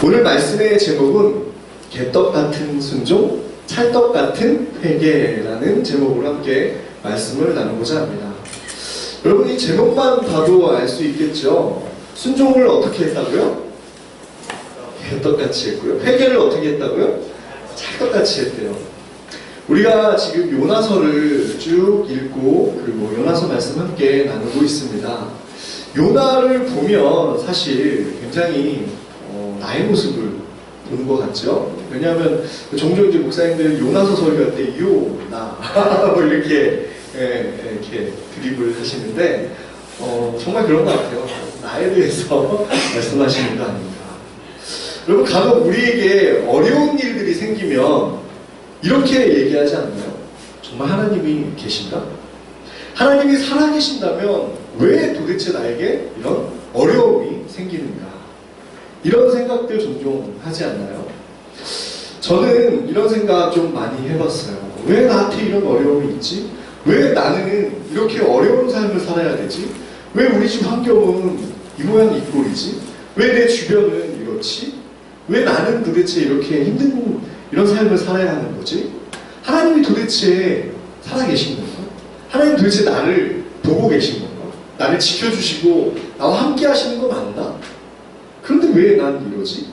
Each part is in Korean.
오늘 말씀의 제목은 개떡 같은 순종, 찰떡 같은 회개라는 제목으로 함께 말씀을 나누고자 합니다. 여러분, 이 제목만 봐도 알 수 있겠죠? 순종을 어떻게 했다고요? 개떡같이 했고요. 회개를 어떻게 했다고요? 찰떡같이 했대요. 우리가 지금 요나서를 쭉 읽고 그리고 요나서 말씀 함께 나누고 있습니다. 요나를 보면 사실 굉장히 나의 모습을 보는 것 같죠? 왜냐하면 종종 이제 목사님들 요나서 설교할 때 요나 뭐 이렇게 드립을 하시는데 정말 그런 것 같아요. 나에 대해서 말씀하시는 거 아닙니다. 여러분, 간혹 우리에게 어려운 일들이 생기면 이렇게 얘기하지 않나요? 정말 하나님이 계신가? 하나님이 살아계신다면 왜 도대체 나에게 이런 어려움이 생기는가? 이런 생각들 종종 하지 않나요? 저는 이런 생각 좀 많이 해봤어요. 왜 나한테 이런 어려움이 있지? 왜 나는 이렇게 어려운 삶을 살아야 되지? 왜 우리 집 환경은 이 모양 이 꼴이지? 왜 내 주변은 이렇지? 왜 나는 도대체 이렇게 힘든 이런 삶을 살아야 하는 거지? 하나님이 도대체 살아계신 건가? 하나님 도대체 나를 보고 계신 건가? 나를 지켜주시고 나와 함께 하시는 거 맞나? 그런데 왜 난 이러지?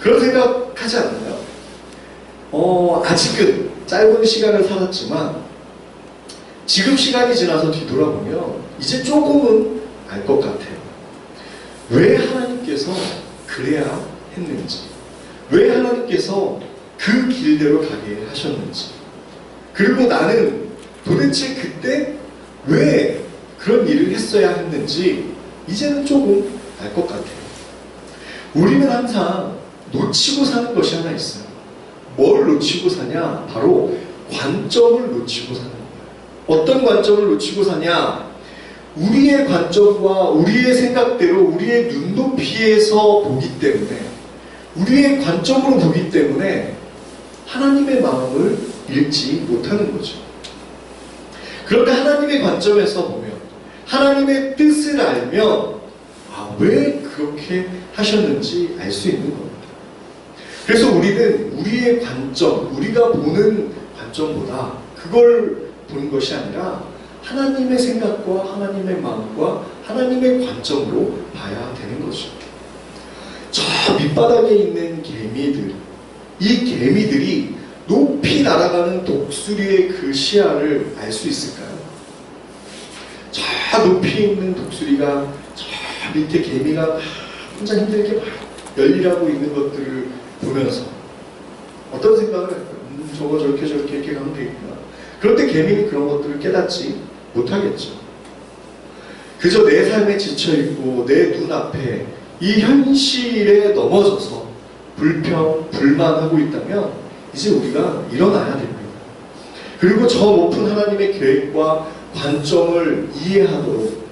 그런 생각 하지 않나요? 아직은 짧은 시간을 살았지만 지금 시간이 지나서 뒤돌아보면 이제 조금은 알 것 같아요. 왜 하나님께서 그래야 했는지, 왜 하나님께서 그 길대로 가게 하셨는지, 그리고 나는 도대체 그때 왜 그런 일을 했어야 했는지 이제는 조금 알 것 같아요. 우리는 항상 놓치고 사는 것이 하나 있어요. 뭘 놓치고 사냐? 바로 관점을 놓치고 사는 거예요. 어떤 관점을 놓치고 사냐? 우리의 관점과 우리의 생각대로 우리의 눈높이에서 보기 때문에, 우리의 관점으로 보기 때문에 하나님의 마음을 읽지 못하는 거죠. 그런데 하나님의 관점에서 보면, 하나님의 뜻을 알면 왜 그렇게 하셨는지 알 수 있는 겁니다. 그래서 우리는 우리의 관점, 우리가 보는 관점보다 그걸 보는 것이 아니라 하나님의 생각과 하나님의 마음과 하나님의 관점으로 봐야 되는 거죠. 저 밑바닥에 있는 개미들, 이 개미들이 높이 날아가는 독수리의 그 시야를 알 수 있을까요? 저 높이 있는 독수리가 저 밑에 개미가 혼자 힘들게 막 열일하고 있는 것들을 보면서 어떤 생각을 할까요? 저거 저렇게 이렇게 가면 되겠구나. 그런데 개미는 그런 것들을 깨닫지 못하겠죠. 그저 내 삶에 지쳐있고 내 눈앞에 이 현실에 넘어져서 불평, 불만하고 있다면 이제 우리가 일어나야 됩니다. 그리고 저 높은 하나님의 계획과 관점을 이해하도록,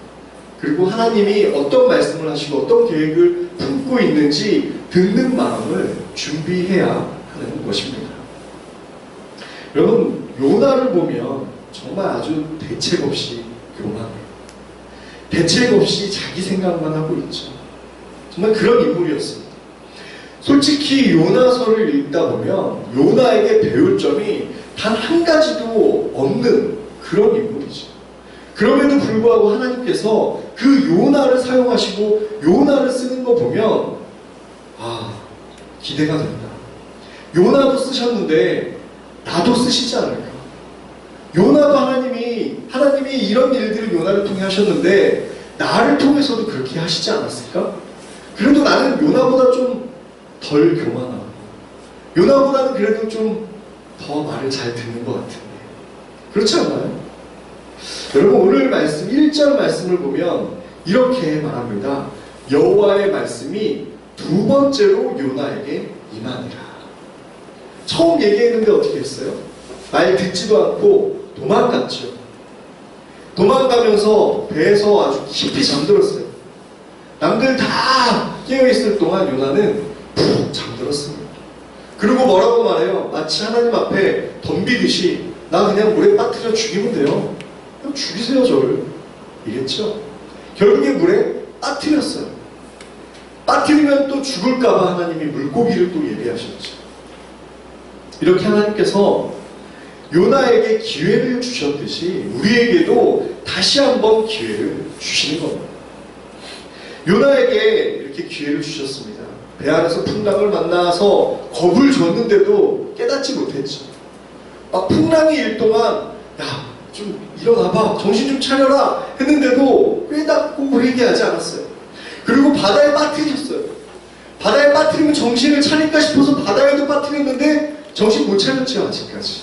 그리고 하나님이 어떤 말씀을 하시고 어떤 계획을 품고 있는지 듣는 마음을 준비해야 하는 것입니다. 여러분, 요나를 보면 정말 아주 대책 없이 교만해요. 대책 없이 자기 생각만 하고 있죠. 정말 그런 인물이었습니다. 솔직히 요나서를 읽다 보면 요나에게 배울 점이 단 한 가지도 없는 그런 인물이죠. 그럼에도 불구하고 하나님께서 그 요나를 사용하시고 요나를 쓰는 거 보면 기대가 된다. 요나도 쓰셨는데 나도 쓰시지 않을까? 요나도 하나님이 이런 일들을 요나를 통해 하셨는데 나를 통해서도 그렇게 하시지 않았을까? 그래도 나는 요나보다 좀 덜 교만하고 요나보다는 그래도 좀 더 말을 잘 듣는 것 같은데 그렇지 않나요? 여러분, 오늘 말씀 1절 말씀을 보면 이렇게 말합니다. 여호와의 말씀이 두 번째로 요나에게 임하니라. 처음 얘기했는데 어떻게 했어요? 말 듣지도 않고 도망갔죠. 도망가면서 배에서 아주 깊이 잠들었어요. 남들 다 깨어있을 동안 요나는 푹 잠들었습니다. 그리고 뭐라고 말해요? 마치 하나님 앞에 덤비듯이 나 그냥 물에 빠뜨려 죽이면 돼요. 그럼 죽이세요 저를. 이랬죠. 결국에 물에 빠뜨렸어요. 빠뜨리면 또 죽을까봐 하나님이 물고기를 또 예비하셨죠. 이렇게 하나님께서 요나에게 기회를 주셨듯이 우리에게도 다시 한번 기회를 주시는 겁니다. 요나에게 이렇게 기회를 주셨습니다. 배 안에서 풍랑을 만나서 겁을 줬는데도 깨닫지 못했죠. 막 풍랑이 일 동안 야, 좀 일어나봐, 정신 좀 차려라 했는데도 깨닫고 회개하지 않았어요. 그리고 바다에 빠뜨리셨어요. 바다에 빠뜨리면 정신을 차릴까 싶어서 바다에도 빠뜨렸는데 정신 못 차렸죠, 아직까지.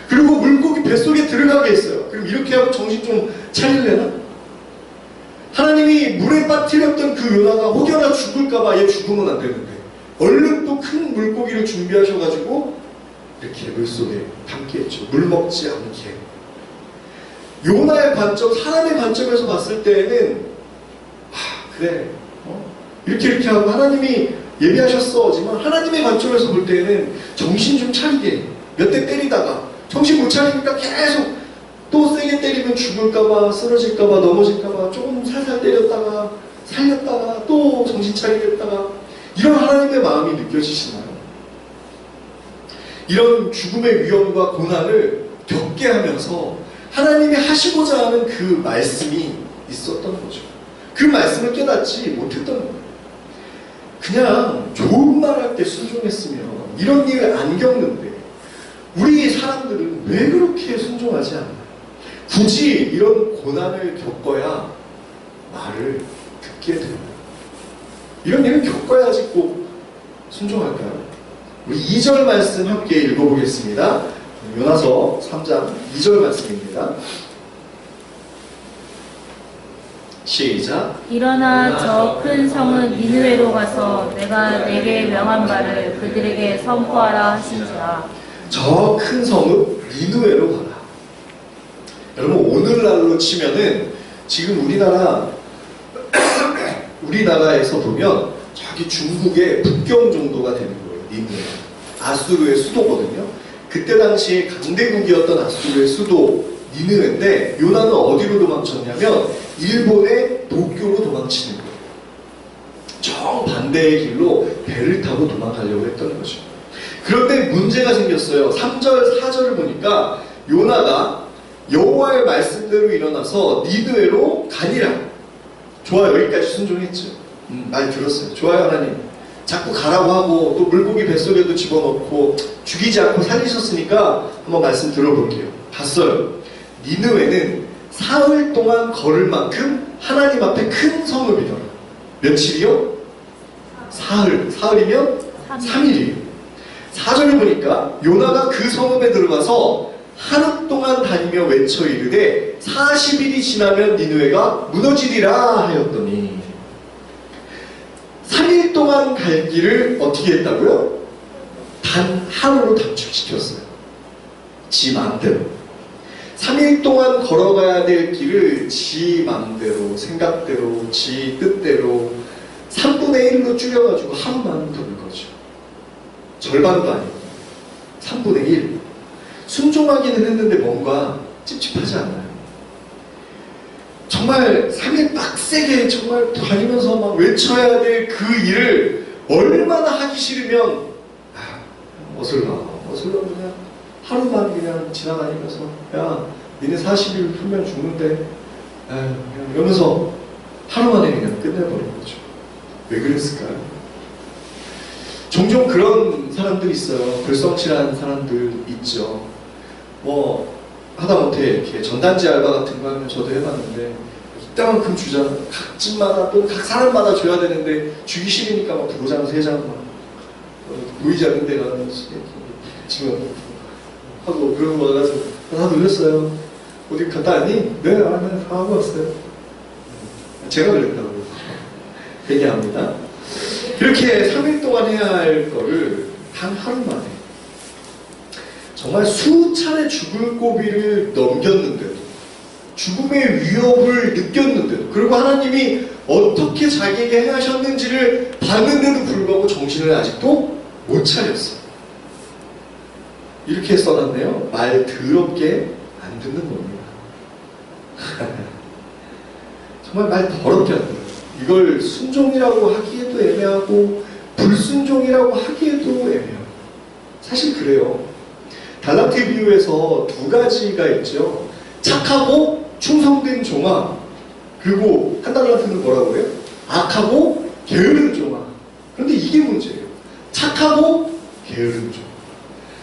그리고 물고기 뱃속에 들어가게 했어요. 그럼 이렇게 하고 정신 좀 차릴래나? 하나님이 물에 빠뜨렸던 그 요나가 혹여나 죽을까봐 얘 죽으면 안 되는데 얼른 또 큰 물고기를 준비하셔가지고 이렇게 물속에 담게 했죠. 물 먹지 않게. 요나의 관점, 사람의 관점에서 봤을 때에는 그래 이렇게 하고 하나님이 예비하셨어지만 하나님의 관점에서 볼 때에는 정신 좀 차리게 몇 대 때리다가 정신 못 차리니까 계속 또 세게 때리면 죽을까봐 쓰러질까봐 넘어질까봐 조금 살살 때렸다가 살렸다가 또 정신 차리겠다가 이런 하나님의 마음이 느껴지시나요? 이런 죽음의 위험과 고난을 겪게 하면서 하나님이 하시고자 하는 그 말씀이 있었던 거죠. 그 말씀을 깨닫지 못했던 거예요. 그냥 좋은 말 할 때 순종했으면 이런 일을 안 겪는데 우리 사람들은 왜 그렇게 순종하지 않나요? 굳이 이런 고난을 겪어야 말을 듣게 돼요. 이런 일을 겪어야지 꼭 순종할까요? 우리 2절 말씀 함께 읽어보겠습니다. 요나서 3장 2절 말씀입니다. 시작. 일어나 저 큰 성은 니느웨로 가서 내가 내게 명한 바를 그들에게 선포하라 하신지라. 저 큰 성은 니느웨로 가라. 여러분 오늘날로 치면은 지금 우리나라에서 보면 저기 중국의 북경 정도가 되는 거예요. 니느웨. 아수르의 수도거든요. 그때 당시에 강대국이었던 아수르의 수도 니느웨인데 요나는 어디로 도망쳤냐면 일본의 도쿄로 도망치는 거예요. 정반대의 길로 배를 타고 도망가려고 했던 거죠. 그런데 문제가 생겼어요. 3절, 4절을 보니까 요나가 여호와의 말씀대로 일어나서 니느웨로 가니라. 좋아요. 여기까지 순종했죠. 말 들었어요. 좋아요 하나님. 자꾸 가라고 하고 또 물고기 뱃속에도 집어넣고 죽이지 않고 살리셨으니까 한번 말씀 들어볼게요. 봤어요. 니느웨는 사흘 동안 걸을 만큼 하나님 앞에 큰 성을 믿어라. 며칠이요? 사흘. 사흘이면 3일이에요. 4절에 보니까 요나가 그 성읍에 들어가서 하루 동안 다니며 외쳐 이르되 40일이 지나면 니느웨가 무너지리라 하였더니 3일 동안 갈 길을 어떻게 했다고요? 단 하루로 단축시켰어요. 지 마음대로. 3일 동안 걸어가야 될 길을 지 마음대로, 생각대로, 지 뜻대로 3분의 1로 줄여가지고 하루만 도는 거죠. 절반도 아니고 3분의 1. 순종하기는 했는데 뭔가 찝찝하지 않나요? 정말 3일 빡세게 정말 다니면서 막 외쳐야 될 그 일을 얼마나 하기 싫으면 어슬러 그냥 하루만 그냥 지나다니면서 야 니네 40일 풀면 죽는데 그냥 이러면서 하루 만에 그냥 끝내버린 거죠. 왜 그랬을까요? 종종 그런 사람들이 있어요. 불성실한 사람들 있죠. 뭐 하다못해 이렇게 전단지 알바 같은 거 하면 저도 해봤는데 이따만큼 주잖아. 각 집마다 또 각 사람마다 줘야 되는데 주기 싫으니까 막 2장 3장 막 보이지 않는 데 가서 지금 하고 그런 거 가지고 다 돌렸어요. 어디 갔다 왔니? 네, 다 하고 왔어요. 제가 그랬다고 얘기합니다. 이렇게 3일 동안 해야 할 거를 단 하루 만에 정말 수차례 죽을 고비를 넘겼는데도 죽음의 위협을 느꼈는데도 그리고 하나님이 어떻게 자기에게 행하셨는지를 봤는데도 불구하고 정신을 아직도 못 차렸어요. 이렇게 써놨네요. 말 더럽게 안 듣는 겁니다. 정말 말 더럽게 안 들어요. 이걸 순종이라고 하기에도 애매하고 불순종이라고 하기에도 애매해요. 사실 그래요. 달란트 비유에서 두 가지가 있죠. 착하고 충성된 종아, 그리고 한 달란트는 뭐라고 해요? 악하고 게으른 종아. 그런데 이게 문제예요. 착하고 게으른 종,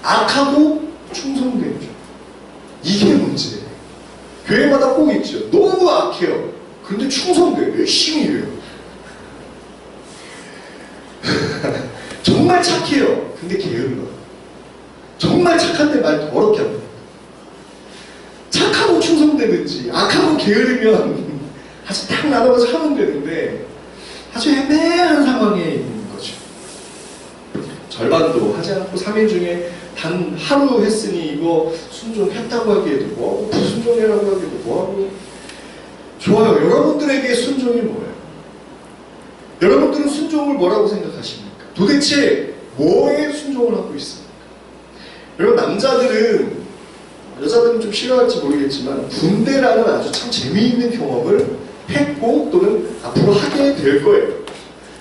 악하고 충성된 종. 이게 문제예요. 교회마다 꼭 있죠. 너무 악해요. 그런데 충성돼요. 열심히 일해요. 정말 착해요. 근데 게을러요. 정말 착한데 말 더럽게 합니다. 착하고 충성되든지 악하고 게으르면 아주 딱 나눠서 하면 되는데 아주 애매한 상황에 있는 거죠. 절반도 하지 않고 3일 중에 단 하루 했으니 이거 순종했다고 하기에도 뭐하고 불순종이라고 하기에도 뭐하고. 좋아요. 여러분들에게 순종이 뭐예요? 여러분들은 순종을 뭐라고 생각하십니까? 도대체 뭐에 순종을 하고 있습니까? 여러분, 남자들은, 여자들은 좀 싫어할지 모르겠지만 군대라는 아주 참 재미있는 경험을 했고 또는 앞으로 하게 될 거예요.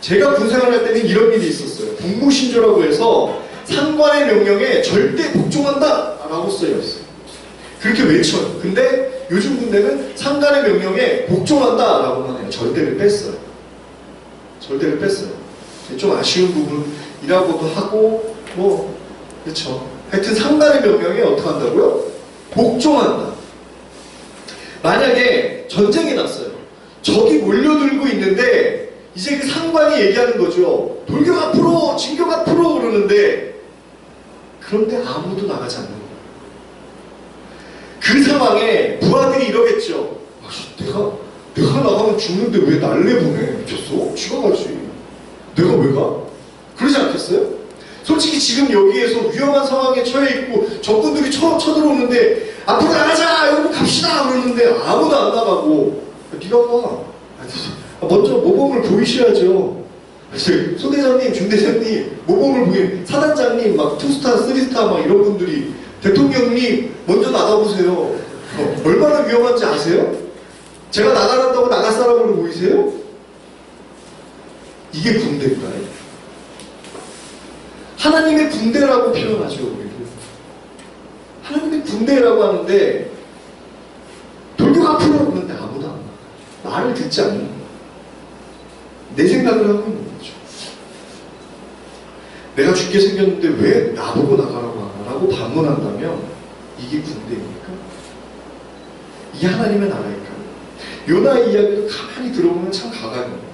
제가 군생활할 때는 이런 일이 있었어요. 복무신조라고 해서 상관의 명령에 절대 복종한다 라고 써있어요. 그렇게 외쳐요. 근데 요즘 군대는 상관의 명령에 복종한다 라고만 해요. 절대를 뺐어요. 절대를 뺐어요. 좀 아쉬운 부분이라고도 하고 그렇죠. 하여튼 상관의 명령에 어떻게 한다고요? 복종한다. 만약에 전쟁이 났어요. 적이 몰려들고 있는데 이제 그 상관이 얘기하는 거죠. 돌격 앞으로, 진격 앞으로 그러는데 그런데 아무도 나가지 않는 거예요. 그 상황에 부하들이 이러겠죠. 내가 나가면 죽는데 왜 날 내보내? 미쳤어? 지가 가지. 내가 왜 가? 그러지 않겠어요? 솔직히 지금 여기에서 위험한 상황에 처해 있고 적군들이 쳐들어오는데 앞으로 나가자! 여러분 갑시다! 그러는데 아무도 안 나가고 네가 가. 먼저 모범을 보이셔야죠. 소대장님, 중대장님, 모범을 보이, 사단장님, 막 투스타, 쓰리스타 막 이런 분들이 대통령님 먼저 나가보세요. 얼마나 위험한지 아세요? 제가 나가란다고 나갈 사람으로 보이세요? 이게 군대인가요? 하나님의 군대라고 표현하죠, 우리를. 하나님의 군대라고 하는데 돌격 앞으로 그러는데 아무도 안 나가. 말을 듣지 않는 거예요. 내 생각을 하고 있는 거죠. 내가 죽게 생겼는데 왜 나보고 나가라고 하나? 라고 반문한다면 이게 군대입니까? 이게 하나님의 나라일까요? 요나의 이야기도 가만히 들어보면 참 가관이에요.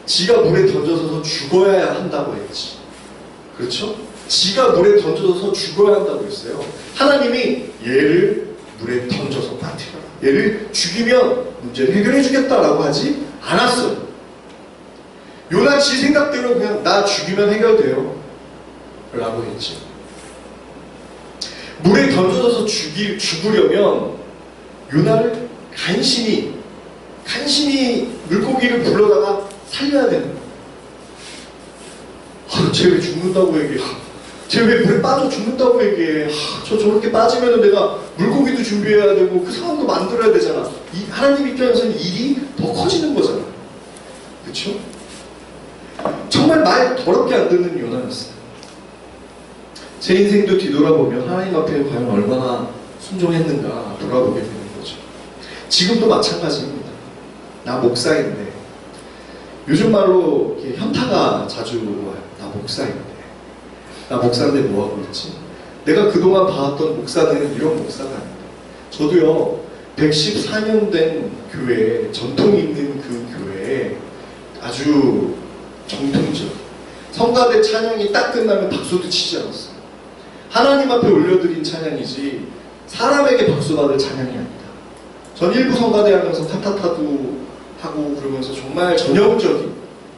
지가 물에 던져서 죽어야 한다고 했지. 그렇죠? 지가 물에 던져서 죽어야 한다고 했어요. 하나님이 얘를 물에 던져서 빠뜨려라. 얘를 죽이면 문제를 해결해 주겠다라고 하지 않았어요. 요나 지 생각대로 그냥 나 죽이면 해결돼요 라고 했지. 물에 던져져서 죽으려면 요나를 간신히 물고기를 불러다가 살려야 되는 거예요. 쟤 왜 죽는다고 얘기해? 쟤 왜 물에 빠져 죽는다고 얘기해? 저렇게 빠지면 내가 물고기도 준비해야 되고 그 상황도 만들어야 되잖아. 하나님 입장에서는 일이 더 커지는 거잖아. 그렇죠? 정말 말 더럽게 안 듣는 요나였어요. 제 인생도 뒤돌아보면 하나님 앞에 과연 얼마나 순종했는가 돌아보게 되는 거죠. 지금도 마찬가지입니다. 나 목사인데 요즘 말로 이렇게 현타가 자주 와요. 나 목사인데 뭐하고 있지? 내가 그동안 봐왔던 목사는 이런 목사가 아닙니다. 저도요 114년 된 교회, 전통 있는 그 교회에 아주 정통적 성가대 찬양이 딱 끝나면 박수도 치지 않았어요. 하나님 앞에 올려드린 찬양이지 사람에게 박수 받을 찬양이 아니다. 전 일부 성가대 하면서 타타타도 하고 그러면서 정말 전형적인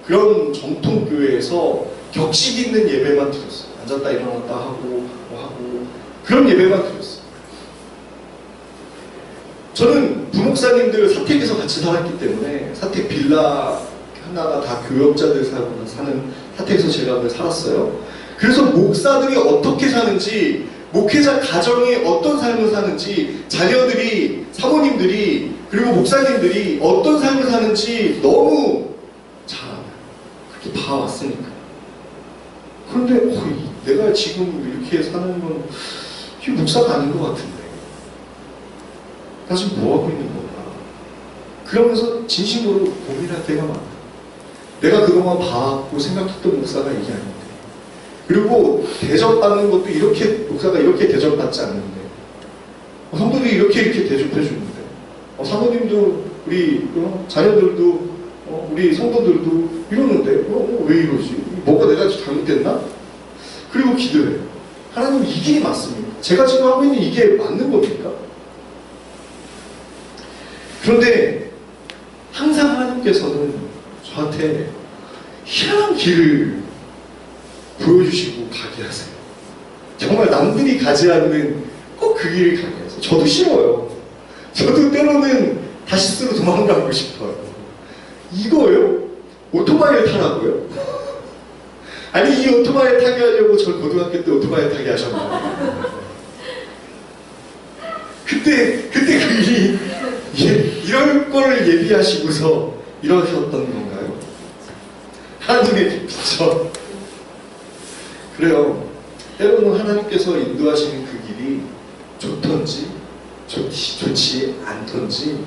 그런 정통교회에서 격식 있는 예배만 드렸어요. 앉았다 일어났다 하고 그런 예배만 드렸어요. 저는 부목사님들 사택에서 같이 살았기 때문에 사택 빌라 하나가 다 교역자들 사는 사택에서 제가 살았어요. 그래서 목사들이 어떻게 사는지, 목회자 가정이 어떤 삶을 사는지, 자녀들이, 사모님들이, 그리고 목사님들이 어떤 삶을 사는지 너무 봐왔으니까. 그런데 내가 지금 이렇게 사는 건 이게 목사가 아닌 것 같은데 나 지금 뭐하고 있는 건가? 그러면서 진심으로 고민할 때가 많아. 내가 그동안 봐왔고 생각했던 목사가 이게 아닌데, 그리고 대접받는 것도 이렇게 목사가 이렇게 대접받지 않는데, 성도들이 이렇게 대접해 주는데, 사모님도 우리 자녀들도 우리 성도들도 이러는데 왜 이러지? 뭐가 내가 잘못됐나? 그리고 기도해요. 하나님 이 길이 맞습니까? 제가 지금 하고 있는 이게 맞는 겁니까? 그런데 항상 하나님께서는 저한테 희한한 길을 보여주시고 가게 하세요. 정말 남들이 가지 않는 꼭 그 길을 가게 하세요. 저도 싫어요. 저도 때로는 다시스로 도망가고 싶어요. 이거요? 오토바이를 타라고요? 아니, 이 오토바이 타게 하려고 저 고등학교 때 오토바이 타게 하셨나요? 그때 그 일이 이럴 거를 예비하시고서 이러셨던 건가요? 하나님의 빛이죠. 그래요. 때로는 하나님께서 인도하시는 그 길이 좋던지 좋지 않던지,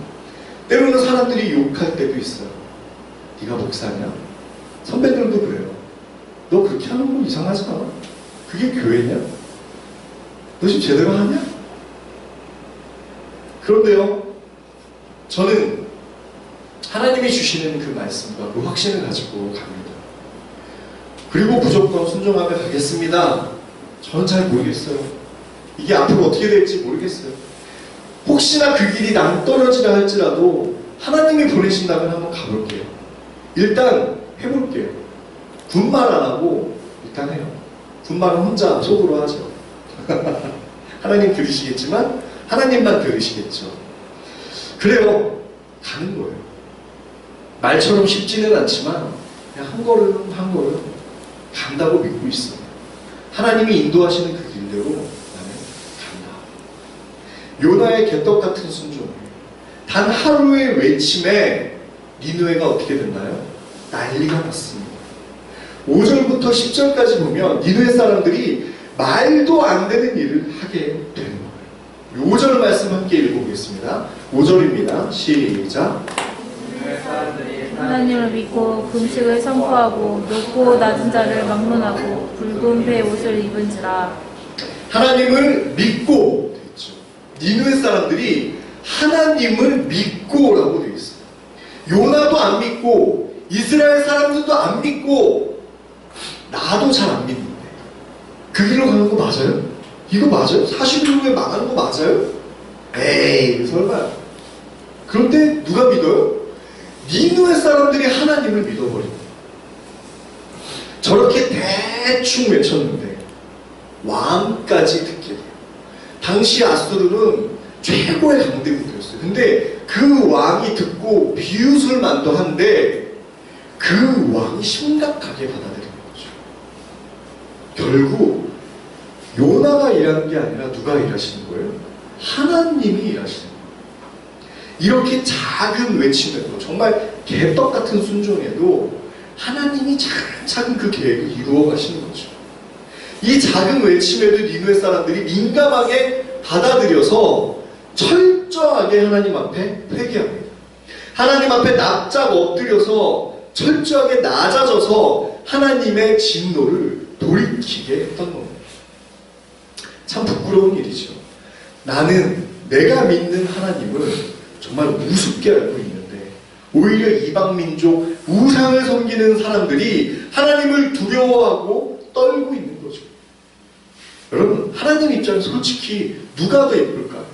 때로는 사람들이 욕할 때도 있어요. 네가 목사냐? 선배들도 그래요. 너 그렇게 하는 거 이상하지 않아? 그게 교회냐? 너 지금 제대로 하냐? 그런데요, 저는 하나님이 주시는 그 말씀과 그 확신을 가지고 갑니다. 그리고 무조건 순종하며 가겠습니다. 저는 잘 모르겠어요. 이게 앞으로 어떻게 될지 모르겠어요. 혹시나 그 길이 낭떠러지라 할지라도 하나님이 보내신다면 한번 가볼게요. 일단 해볼게요. 군말 안 하고 일단 해요. 군말은 혼자 속으로 하죠. 하나님 들으시겠지만 하나님만 들으시겠죠. 그래요. 가는 거예요. 말처럼 쉽지는 않지만 그냥 한 걸음 한 걸음 간다고 믿고 있어요. 하나님이 인도하시는 그 길대로 나는 간다. 요나의 개떡 같은 순종. 단 하루의 외침에 니느웨가 어떻게 됐나요? 난리가 났습니다. 5절부터 10절까지 보면 니느웨 사람들이 말도 안 되는 일을 하게 되는 거예요. 5절 말씀 함께 읽어보겠습니다. 5절입니다. 시작. 하나님을 믿고 금식을 선포하고 높고 낮은 자를 막론하고 붉은 배 옷을 입은지라. 하나님을 믿고 되어 있죠. 니느웨 사람들이 하나님을 믿고라고 되어 있어요. 요나도 안 믿고 이스라엘 사람들도 안 믿고 나도 잘 안 믿는데 그 길로 가는 거 맞아요? 이거 맞아요? 40일 후에 망하는 거 맞아요? 에이 설마요. 그런데 누가 믿어요? 니느웨 사람들이 하나님을 믿어버립니다. 저렇게 대충 외쳤는데 왕까지 듣게 돼요. 당시 아수르는 최고의 강대국이었어요. 근데 그 왕이 듣고 비웃을만도 한데 그 왕이 심각하게 받아들인 거죠. 결국 요나가 일하는 게 아니라 누가 일하시는 거예요? 하나님이 일하시는 거예요. 이렇게 작은 외침에도, 정말 개떡 같은 순종에도 하나님이 차근차근 그 계획을 이루어 가시는 거죠. 이 작은 외침에도 니느웨 사람들이 민감하게 받아들여서 철저하게 하나님 앞에 회개합니다. 하나님 앞에 납작 엎드려서 철저하게 낮아져서 하나님의 진노를 돌이키게 했던 겁니다. 참 부끄러운 일이죠. 나는 내가 믿는 하나님을 정말 우습게 알고 있는데 오히려 이방민족 우상을 섬기는 사람들이 하나님을 두려워하고 떨고 있는 거죠. 여러분, 하나님 입장에서 솔직히 누가 더 예쁠까요?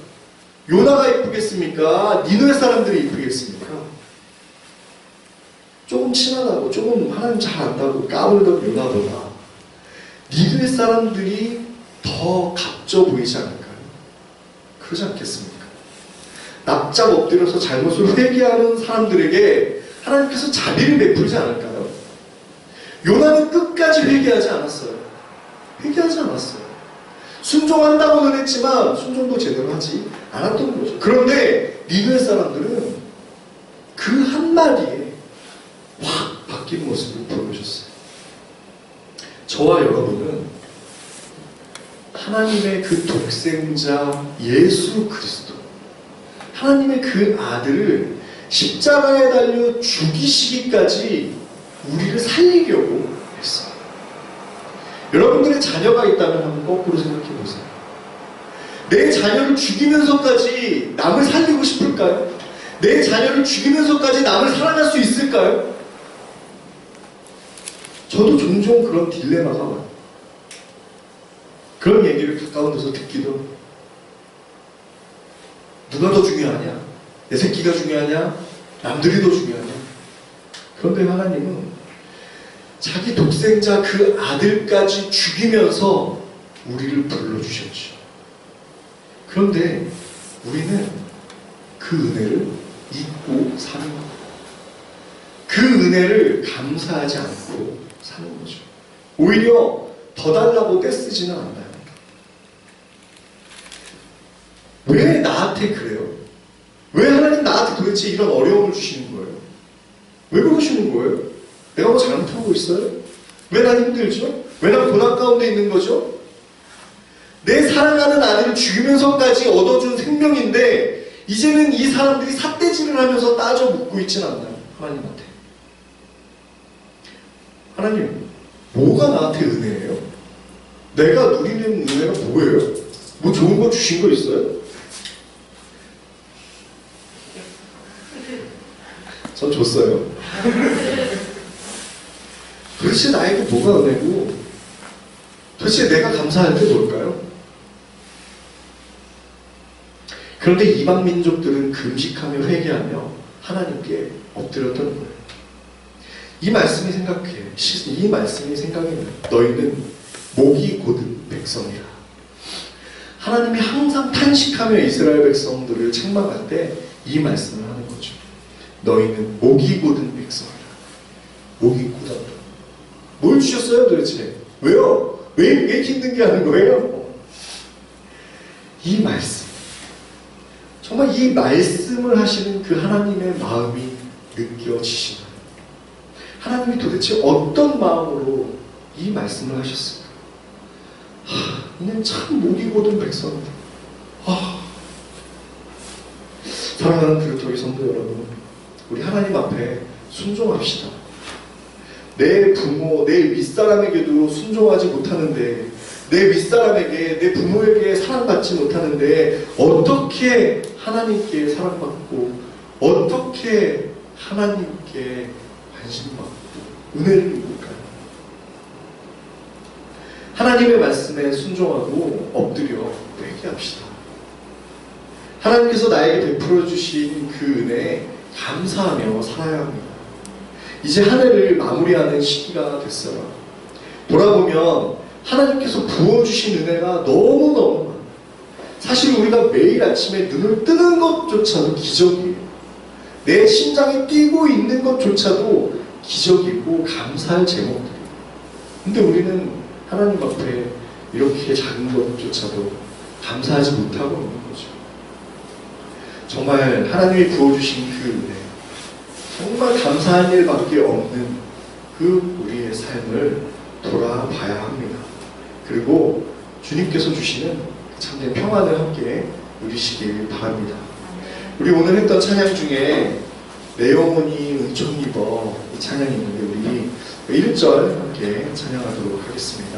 요나가 예쁘겠습니까? 니느웨 사람들이 예쁘겠습니까? 조금 친하다고, 조금 하나님 잘 안다고 까불던 요나보다 니느웨 사람들이 더 값져 보이지 않을까요? 그러지 않겠습니까? 납작 엎드려서 잘못을 회개하는 사람들에게 하나님께서 자비를 베풀지 않을까요? 요나는 끝까지 회개하지 않았어요. 회개하지 않았어요. 순종한다고는 했지만 순종도 제대로 하지 않았던 거죠. 그런데 니느웨 사람들은 그 한마디에 확 바뀐 모습을 보여줬어요. 저와 여러분은 하나님의 그 독생자 예수 그리스도, 하나님의 그 아들을 십자가에 달려 죽이시기까지 우리를 살리려고 했어요. 여러분들의 자녀가 있다면 한번 거꾸로 생각해 보세요. 내 자녀를 죽이면서까지 남을 살리고 싶을까요? 내 자녀를 죽이면서까지 남을 사랑할 수 있을까요? 저도 종종 그런 딜레마가 와요. 그런 얘기를 가까운 데서 듣기도 합니다. 누가 더 중요하냐? 내 새끼가 중요하냐? 남들이 더 중요하냐? 그런데 하나님은 자기 독생자 그 아들까지 죽이면서 우리를 불러주셨죠. 그런데 우리는 그 은혜를 잊고 사는 거예요. 그 은혜를 감사하지 않고 사는 거죠. 오히려 더 달라고 떼쓰지는 않나요? 왜 나한테 그래요? 왜 하나님 나한테 도대체 이런 어려움을 주시는 거예요? 왜 그러시는 거예요? 내가 뭐 잘못하고 있어요? 왜 난 힘들죠? 왜 난 고난 가운데 있는 거죠? 내 사랑하는 아들을 죽이면서까지 얻어준 생명인데 이제는 이 사람들이 삿대질을 하면서 따져 묻고 있진 않나요? 하나님한테. 하나님, 뭐가 나한테 은혜예요? 내가 누리는 은혜가 뭐예요? 뭐 좋은 거 주신 거 있어요? 전 줬어요. 도대체 나에게 뭐가 은혜고 도대체 내가 감사할 게 뭘까요? 그런데 이방 민족들은 금식하며 회개하며 하나님께 엎드렸던 거예요. 이 말씀이 생각해. 이 말씀이 생각이 나요. 너희는 목이 곧은 백성이라. 하나님이 항상 탄식하며 이스라엘 백성들을 책망할 때 이 말씀을 하는 거죠. 너희는 목이 곧은 백성이라. 목이 곧다. 뭘 주셨어요 도대체? 왜요? 왜 힘든 게 하는 거예요? 이 말씀. 정말 이 말씀을 하시는 그 하나님의 마음이 느껴지시나요? 하나님이 도대체 어떤 마음으로 이 말씀을 하셨을까? 이는 참 목이 곧은 백성이다. 사랑하는 그리스도의 성도 여러분, 우리 하나님 앞에 순종합시다. 내 부모, 내 윗사람에게도 순종하지 못하는데, 내 윗사람에게, 내 부모에게 사랑받지 못하는데 어떻게 하나님께 사랑받고 어떻게 하나님께 관심받고 은혜를 입을까요? 하나님의 말씀에 순종하고 엎드려 회개합시다. 하나님께서 나에게 베풀어 주신 그 은혜에 감사하며 살아야 합니다. 이제 한 해를 마무리하는 시기가 됐어요. 돌아보면 하나님께서 부어주신 은혜가 너무너무 많아요. 사실 우리가 매일 아침에 눈을 뜨는 것조차도 기적이에요. 내 심장이 뛰고 있는 것조차도 기적이고 감사할 제목들이에요. 근데 우리는 하나님 앞에 이렇게 작은 것조차도 감사하지 못하고 있는 거죠. 정말 하나님이 부어주신 그 은혜, 정말 감사한 일밖에 없는 그 우리의 삶을 돌아봐야 합니다. 그리고 주님께서 주시는 참된 평안을 함께 누리시길 바랍니다. 우리 오늘 했던 찬양 중에 내 영혼이 은총 입어 이 찬양이 있는데 우리 1절 함께 찬양하도록 하겠습니다.